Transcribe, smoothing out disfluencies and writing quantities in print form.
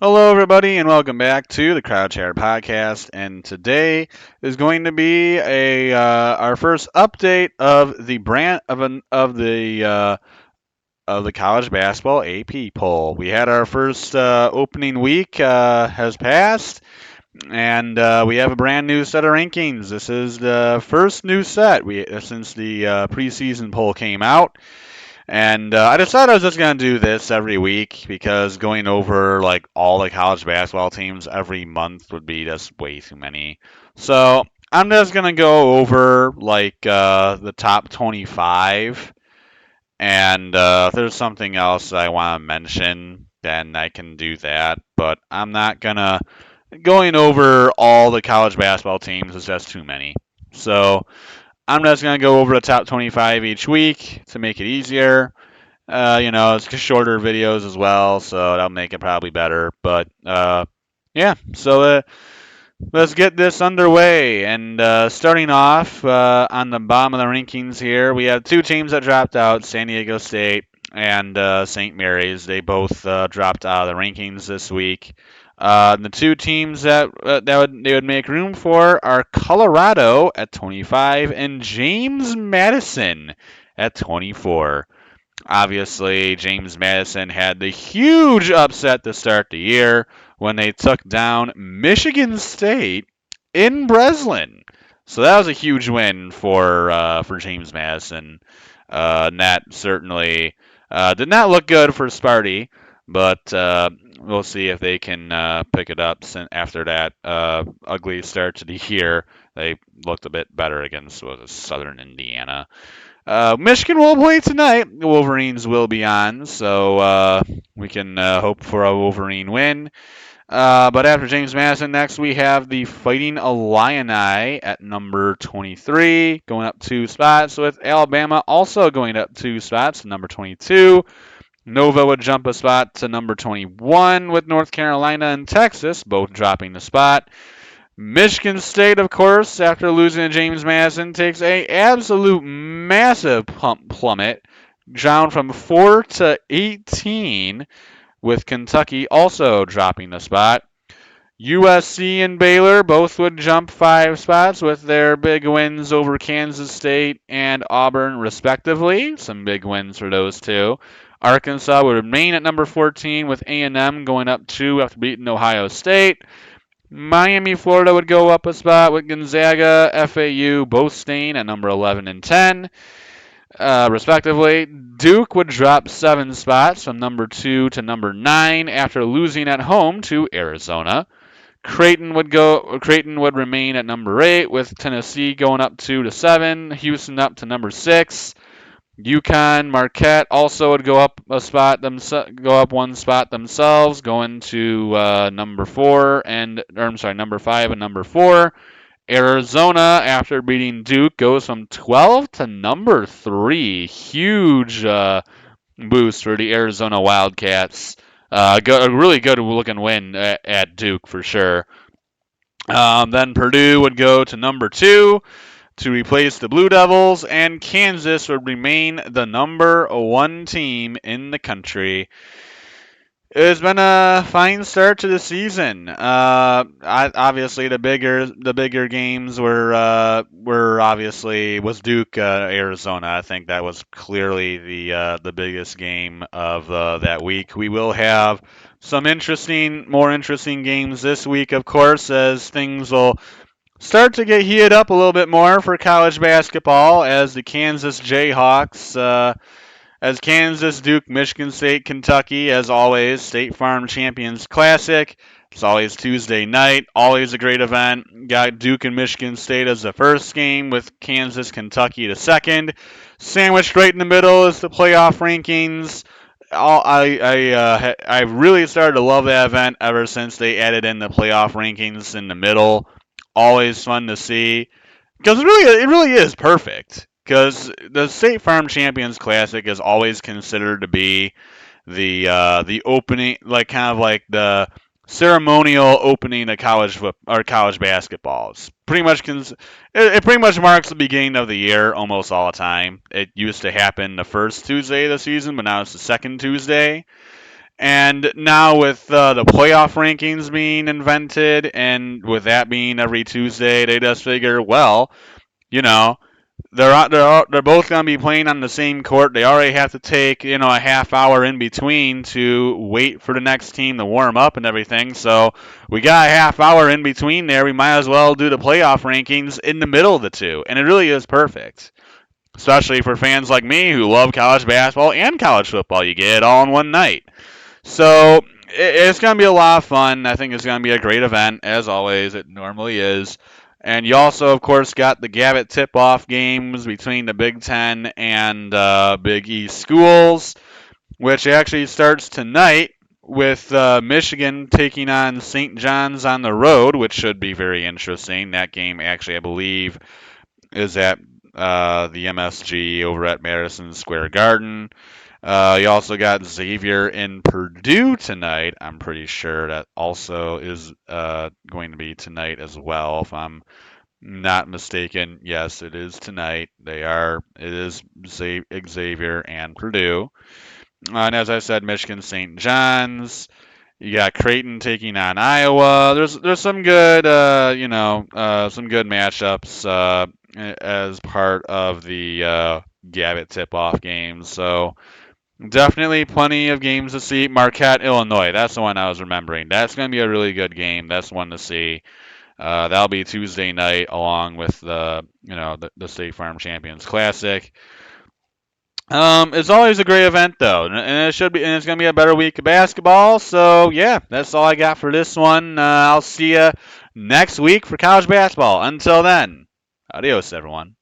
Hello, everybody, and welcome back to the Crowd Chatter Podcast. And today is going to be a our first update of the brand of the college basketball AP poll. We had our first opening week has passed, and we have a brand new set of rankings. This is the first new set since the preseason poll came out. And I decided I was just gonna do this every week because going over like all the college basketball teams every month would be just way too many. So I'm just gonna go over like the top 25, and if there's something else I want to mention, then I can do that. But I'm not gonna going over all the college basketball teams is just too many. So I'm just gonna go over the top 25 each week to make it easier. It's just shorter videos as well, so that'll make it probably better. But yeah, so let's get this underway. And starting off on the bottom of the rankings here, we have two teams that dropped out: San Diego State and St. Mary's. They both dropped out of the rankings this week. The two teams they would make room for are Colorado at 25 and James Madison at 24. Obviously, James Madison had the huge upset to start the year when they took down Michigan State in Breslin. So that was a huge win for James Madison. And that certainly did not look good for Sparty, but we'll see if they can pick it up after that ugly start to the year. They looked a bit better against Southern Indiana. Michigan will play tonight. The Wolverines will be on, so we can hope for a Wolverine win. But after James Madison, next we have the Fighting Illini at number 23, going up 2 spots, with Alabama also going up 2 spots to number 22. Nova would jump a spot to number 21, with North Carolina and Texas both dropping the spot. Michigan State, of course, after losing to James Madison, takes a absolute massive plummet, down from 4 to 18, with Kentucky also dropping the spot. USC and Baylor both would jump 5 spots with their big wins over Kansas State and Auburn, respectively. Some big wins for those two. Arkansas would remain at number 14, with A&M going up 2 after beating Ohio State. Miami, Florida would go up a spot, with Gonzaga, FAU both staying at number 11 and 10, respectively. Duke would drop 7 spots from number 2 to number 9 after losing at home to Arizona. Creighton would remain at number 8, with Tennessee going up 2 to 7, Houston up to number 6. UConn, Marquette also would go up 1 spot themselves, going to number 5 and number 4. Arizona, after beating Duke, goes from 12 to number 3. Huge boost for the Arizona Wildcats. A really good looking win at Duke for sure. Then Purdue would go to number 2 to replace the Blue Devils, and Kansas would remain the number 1 team in the country. It's been a fine start to the season. Obviously, the bigger games were obviously was Duke, Arizona. I think that was clearly the biggest game of that week. We will have some more interesting games this week, of course, as things will start to get heated up a little bit more for college basketball, as the Kansas Jayhawks, as Kansas, Duke, Michigan State, Kentucky, as always, State Farm Champions Classic. It's always Tuesday night, always a great event. Got Duke and Michigan State as the first game, with Kansas, Kentucky the second. Sandwiched right in the middle is the playoff rankings. I really started to love that event ever since they added in the playoff rankings in the middle. Always fun to see, because it really is perfect. Because the State Farm Champions Classic is always considered to be the opening, like kind of like the ceremonial opening of college basketball. It's it pretty much marks the beginning of the year almost all the time. It used to happen the first Tuesday of the season, but now it's the second Tuesday. And now with the playoff rankings being invented, and with that being every Tuesday, they just figure, well, you know, they're both going to be playing on the same court. They already have to take a half hour in between to wait for the next team to warm up and everything. So we got a half hour in between there. We might as well do the playoff rankings in the middle of the two, and it really is perfect, especially for fans like me who love college basketball and college football. You get it all in one night. So it's going to be a lot of fun. I think it's going to be a great event, as always. It normally is. And you also, of course, got the Gavitt tip-off games between the Big Ten and Big East schools, which actually starts tonight with Michigan taking on St. John's on the road, which should be very interesting. That game, actually, I believe, is at the MSG over at Madison Square Garden. You also got Xavier in Purdue tonight. I'm pretty sure that also is going to be tonight as well, if I'm not mistaken. Yes, it is tonight. It is Xavier and Purdue. And as I said, Michigan St. John's. You got Creighton taking on Iowa. There's some good some good matchups as part of the Gavitt tip-off games. So definitely plenty of games to see. Marquette, Illinois. That's the one I was remembering. That's going to be a really good game. That's one to see. That'll be Tuesday night, along with the State Farm Champions Classic. It's always a great event though, and it's going to be a better week of basketball. So yeah, that's all I got for this one. I'll see you next week for college basketball. Until then, adios, everyone.